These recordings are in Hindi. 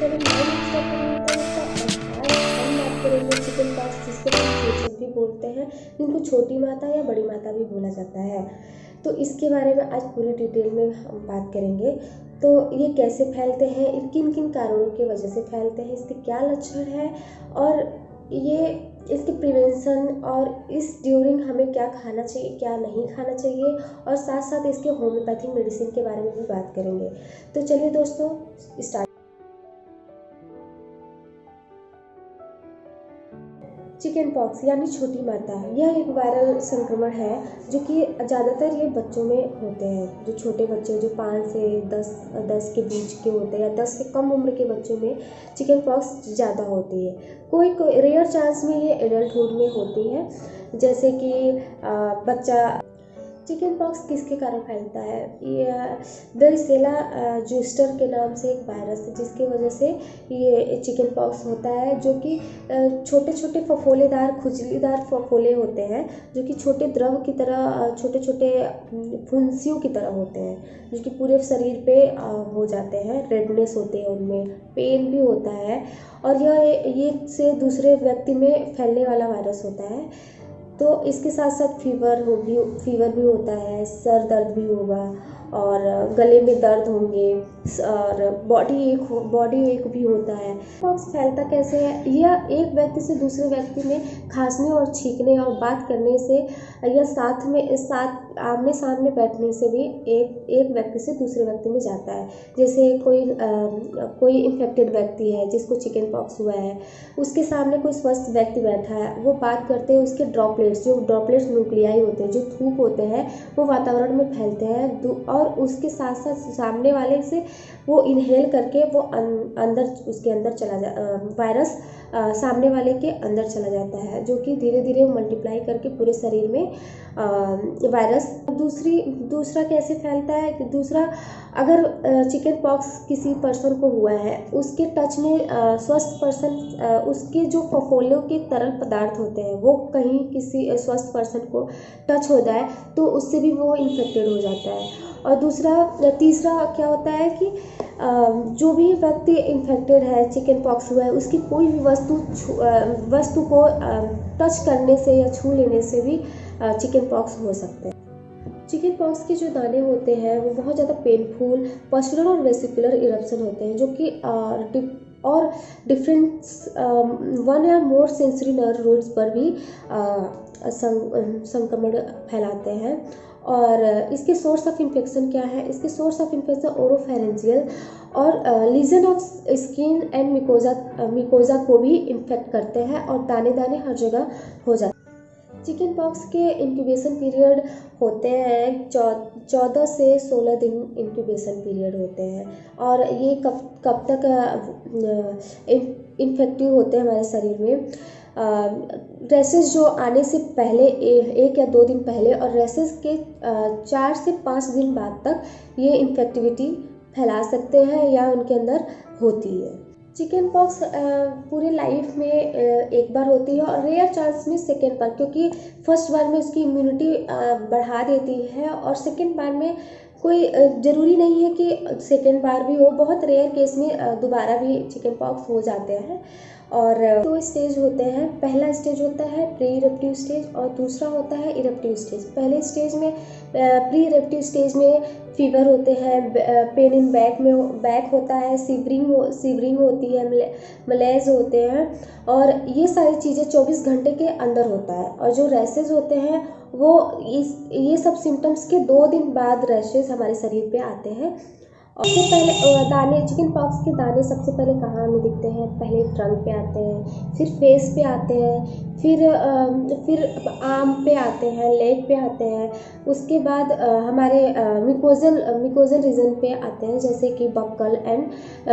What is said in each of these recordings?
चलो नेक्स्ट स्टार्ट करेंगे तो आज हम बात करेंगे चिकन पॉक्स, जिसको हम चेचक भी बोलते हैं, जिनको छोटी माता या बड़ी माता भी बोला जाता है। तो इसके बारे में आज पूरी डिटेल में हम बात करेंगे। तो ये कैसे फैलते हैं, किन किन कारणों की वजह से फैलते हैं, इसके क्या लक्षण हैं, और ये इसके प्रिवेंशन और इस ड्यूरिंग हमें क्या खाना चाहिए क्या नहीं खाना चाहिए, और साथ साथ इसके होम्योपैथिक मेडिसिन के बारे में भी बात करेंगे। तो चलिए दोस्तों स्टार्ट। चिकन पॉक्स यानी छोटी माता, यह एक वायरल संक्रमण है जो कि ज़्यादातर ये बच्चों में होते हैं। जो छोटे बच्चे जो 5 से 10 के बीच के होते हैं या 10 से कम उम्र के बच्चों में चिकन पॉक्स ज़्यादा होती है। कोई रेयर चांस में ये एडल्टहुड में होती है, जैसे कि बच्चा। चिकन पॉक्स किसके कारण फैलता है? ये वैरिसेला जोस्टर के नाम से एक वायरस है, जिसकी वजह से ये चिकन पॉक्स होता है, जो कि छोटे छोटे फफोलेदार खुजलीदार फफोले होते हैं, जो कि छोटे द्रव की तरह छोटे छोटे फुंसियों की तरह होते हैं, जो कि पूरे शरीर पे हो जाते हैं। रेडनेस होते हैं, उनमें पेन भी होता है, और ये से दूसरे व्यक्ति में फैलने वाला वायरस होता है। तो इसके साथ साथ फीवर भी होता है, सर दर्द भी होगा, और गले में दर्द होंगे, और बॉडी एक भी होता है। पॉक्स फैलता कैसे है? यह एक व्यक्ति से दूसरे व्यक्ति में खांसने और छींकने और बात करने से, या साथ आमने सामने बैठने से भी एक व्यक्ति से दूसरे व्यक्ति में जाता है। जैसे कोई इन्फेक्टेड व्यक्ति है जिसको चिकन पॉक्स हुआ है, उसके सामने कोई स्वस्थ व्यक्ति बैठा है, वो बात करते हैं, उसके ड्रॉपलेट्स न्यूक्लियाई होते हैं, जो थूक होते हैं, वो वातावरण में फैलते हैं, और उसके साथ साथ सामने वाले से वो इनहेल करके वो उसके अंदर वायरस सामने वाले के अंदर चला जाता है, जो कि धीरे धीरे मल्टीप्लाई करके पूरे शरीर में वायरस। दूसरा कैसे फैलता है कि अगर चिकन पॉक्स किसी पर्सन को हुआ है, उसके टच में स्वस्थ पर्सन, उसके जो फफोलों के तरल पदार्थ होते हैं, वो कहीं किसी स्वस्थ पर्सन को टच हो जाए तो उससे भी वो इन्फेक्टेड हो जाता है। और तीसरा क्या होता है कि जो भी व्यक्ति इन्फेक्टेड है, चिकन पॉक्स हुआ है, उसकी कोई भी वस्तु को टच करने से या छू लेने से भी चिकन पॉक्स हो सकते हैं। चिकन पॉक्स के जो दाने होते हैं वो बहुत ज़्यादा पेनफुल पस्टुलर और वेसिकुलर इरप्शन होते हैं, जो कि डिफरेंट वन या मोर सेंसरी नर्व रूट्स पर भी संक्रमण फैलाते हैं। और इसके सोर्स ऑफ इन्फेक्शन क्या है? इसके सोर्स ऑफ इन्फेक्शन ओरोफेरेंजियल और lesion of skin and mucosa को भी इन्फेक्ट करते हैं, और दाने दाने हर जगह हो जाते हैं। चिकन पॉक्स के इंक्यूबेशन पीरियड होते हैं 14 से 16 दिन इंक्यूबेशन पीरियड होते हैं, और ये कब तक इन्फेक्टिव होते हैं हमारे शरीर में। रेसेस जो आने से पहले 1 या 2 दिन पहले, और रेसेस के 4 से 5 दिन बाद तक ये इन्फेक्टिविटी फैला सकते हैं या उनके अंदर होती है। चिकन पॉक्स पूरे लाइफ में एक बार होती है, और रेयर चांस में सेकेंड बार, क्योंकि फर्स्ट बार में उसकी इम्यूनिटी बढ़ा देती है, और सेकेंड बार में कोई ज़रूरी नहीं है कि सेकेंड बार भी हो। बहुत रेयर केस में दोबारा भी चिकन पॉक्स हो जाते हैं। और 2 स्टेज होते हैं। पहला स्टेज होता है प्री इरप्टिव स्टेज, और दूसरा होता है इरप्टिव स्टेज। पहले स्टेज में प्री इरप्टिव स्टेज में फीवर होते हैं, पेन इन बैक होता है, सीवरिंग होती है, मलेज होते हैं, और ये सारी चीज़ें 24 घंटे के अंदर होता है। और जो रैशेज होते हैं वो ये सब सिम्टम्स के 2 दिन बाद रैशेज हमारे शरीर पे आते हैं। और सबसे पहले चिकन पॉक्स के दाने सबसे पहले कहाँ हमें दिखते हैं? पहले ट्रंक पे आते हैं, फिर फेस पे आते हैं, फिर आर्म पे आते हैं, लेग पे आते हैं, उसके बाद हमारे मिकोजल रीजन पे आते हैं, जैसे कि बक्कल एंड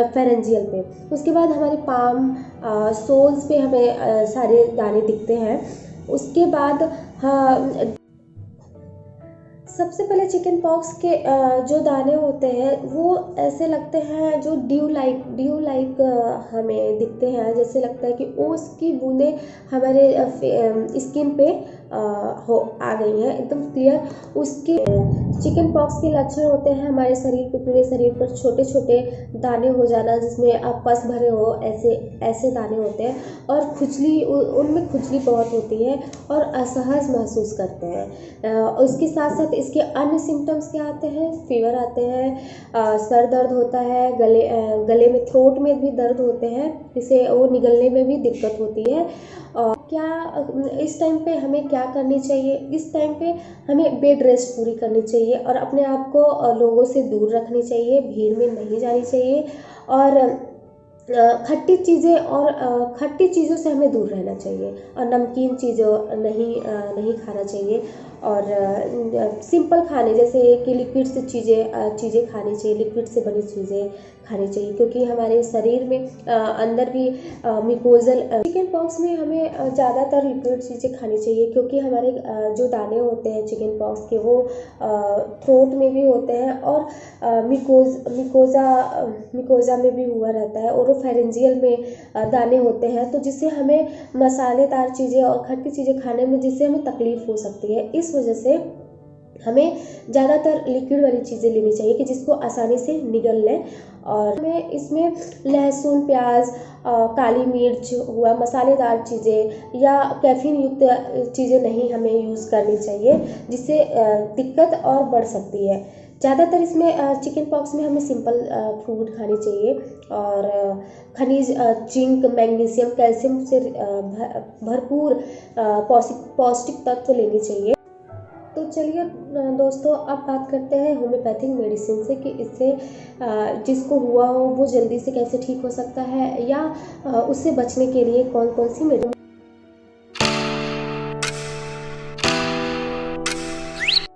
फेरेंजियल पे। उसके बाद हमारे पाम सोल्स पे हमें सारे दाने दिखते हैं। उसके बाद सबसे पहले चिकन पॉक्स के जो दाने होते हैं वो ऐसे लगते हैं, जो ड्यू लाइक हमें दिखते हैं। जैसे लगता है कि ओस की बूंदें हमारे स्किन पे हो आ गई हैं एकदम क्लियर। उसके चिकन पॉक्स के लक्षण होते हैं हमारे शरीर पे, पूरे शरीर पर छोटे छोटे दाने हो जाना जिसमें पस भरे हो, ऐसे ऐसे दाने होते हैं, और खुजली, उनमें खुजली बहुत होती है और असहज महसूस करते हैं। उसके साथ साथ इसके अन्य सिम्टम्स क्या आते हैं? फीवर आते हैं, सर दर्द होता है, गले में, थ्रोट में भी दर्द होते हैं, जिसे वो निगलने में भी दिक्कत होती है। और क्या इस टाइम पे हमें क्या करनी चाहिए? इस टाइम पे हमें बेड रेस्ट पूरी करनी चाहिए और अपने आप को लोगों से दूर रखनी चाहिए, भीड़ में नहीं जानी चाहिए, और खट्टी चीज़ों से हमें दूर रहना चाहिए, और नमकीन चीज़ों नहीं खाना चाहिए, और सिंपल खाने जैसे कि लिक्विड से चीज़ें खानी चाहिए, लिक्विड से बनी चीज़ें खानी चाहिए, क्योंकि हमारे शरीर में अंदर भी मिकोजल चिकन पॉक्स में हमें ज़्यादातर लिक्विड चीज़ें खानी चाहिए, क्योंकि हमारे जो दाने होते हैं चिकन पॉक्स के वो थ्रोट में भी होते हैं, और मिकोजा में भी हुआ रहता है, ओरोफेरेंजियल में दाने होते हैं, तो जिससे हमें मसालेदार चीज़ें और खट्टी चीज़ें खाने में जिससे हमें तकलीफ़ हो सकती है। इस वजह से हमें ज़्यादातर लिक्विड वाली चीज़ें लेनी चाहिए कि जिसको आसानी से निगल लें, और हमें इसमें लहसुन, प्याज, काली मिर्च हुआ, मसालेदार चीज़ें या कैफीन युक्त चीज़ें नहीं हमें यूज़ करनी चाहिए, जिससे दिक्कत और बढ़ सकती है। ज़्यादातर इसमें चिकन पॉक्स में हमें सिंपल फूड खानी चाहिए, और खनिज, जिंक, मैग्नीशियम, कैल्शियम से भरपूर पौष्टिक तत्व लेनी चाहिए। तो चलिए दोस्तों, अब बात करते हैं होम्योपैथिक मेडिसिन से कि इससे जिसको हुआ हो वो जल्दी से कैसे ठीक हो सकता है, या उससे बचने के लिए कौन कौन सी मेडिसिन।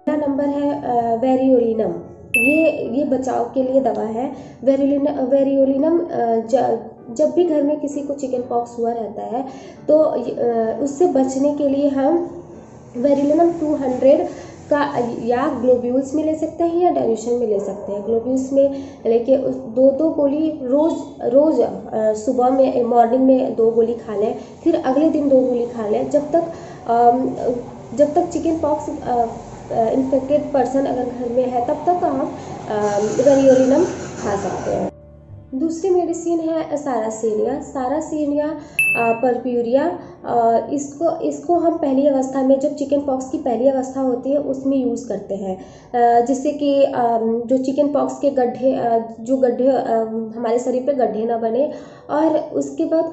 पहला नंबर है वेरियोलिनम। ये बचाव के लिए दवा है। वेरियोलिनम जब भी घर में किसी को चिकन पॉक्स हुआ रहता है तो उससे बचने के लिए हम वेरियोलिनम 200 का या ग्लोब्यूल्स में ले सकते हैं या डाइल्यूशन में ले सकते हैं। ग्लोब्यूल्स में लेके दो गोली रोज़ सुबह में, मॉर्निंग में 2 गोली खा लें, फिर अगले दिन 2 गोली खा लें, जब तक चिकन पॉक्स इन्फेक्टेड पर्सन अगर घर में है तब तक हम वेरियोलिनम खा सकते हैं। दूसरी मेडिसिन है सारासीनिया परप्यूरिया। इसको हम पहली अवस्था में, जब चिकन पॉक्स की पहली अवस्था होती है उसमें यूज़ करते हैं, जिससे कि जो चिकन पॉक्स के गड्ढे हमारे शरीर पे गड्ढे ना बने, और उसके बाद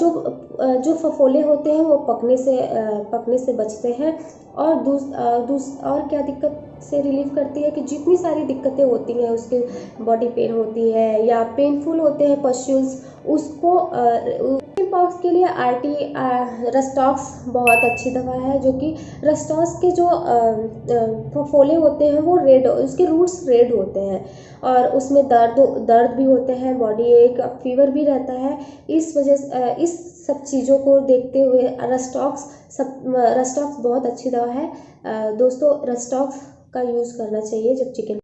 जो फफोले होते हैं वो पकने से बचते हैं, और क्या दिक्कत से रिलीव करती है कि जितनी सारी दिक्कतें होती हैं, उसके बॉडी पेन होती है या पेनफुल होते हैं पस्ट्यूल्स, उसको चिकन पॉक्स के लिए रस्टॉक्स बहुत अच्छी दवा है, जो कि रस्टॉक्स के जो फफोले होते हैं वो उसके रूट्स रेड होते हैं, और उसमें दर्द भी होते हैं, बॉडी एक फीवर भी रहता है। इस वजह से इस सब चीज़ों को देखते हुए रस्टॉक्स बहुत अच्छी दवा है। दोस्तों, रस्टॉक्स का यूज़ करना चाहिए जब चिकन।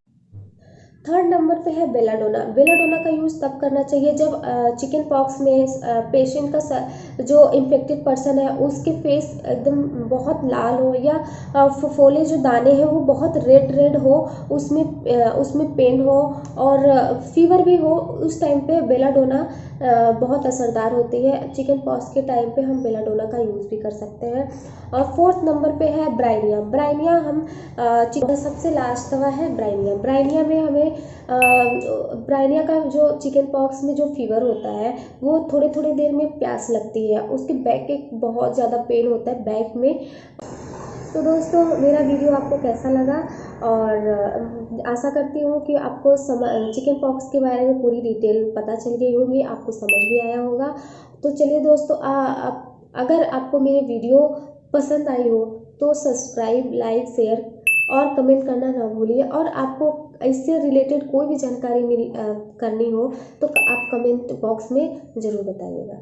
थर्ड नंबर पे है बेलाडोना का यूज़ तब करना चाहिए जब चिकन पॉक्स में पेशेंट का जो इन्फेक्टेड पर्सन है उसके फेस एकदम बहुत लाल हो, या फफोले जो दाने हैं वो बहुत रेड हो, उसमें पेन हो और फीवर भी हो। उस टाइम पे बेलाडोना बहुत असरदार होती है। चिकन पॉक्स के टाइम पे हम बेलाडोना का यूज़ भी कर सकते हैं। और फोर्थ नंबर पे है ब्राइनिया हम सबसे लास्ट दवा है ब्राइनिया में हमें ब्राइनिया का जो चिकन पॉक्स में जो फीवर होता है वो थोड़े देर में प्यास लगती है, उसके बैक एक बहुत ज़्यादा पेन होता है बैक में। तो दोस्तों, मेरा वीडियो आपको कैसा लगा, और आशा करती हूँ कि आपको चिकन पॉक्स के बारे में पूरी डिटेल पता चल गई होगी, आपको समझ भी आया होगा। तो चलिए दोस्तों, अगर आपको मेरी वीडियो पसंद आई हो तो सब्सक्राइब, लाइक, शेयर और कमेंट करना ना भूलिए, और आपको इससे रिलेटेड कोई भी जानकारी करनी हो तो आप कमेंट बॉक्स में ज़रूर बताइएगा।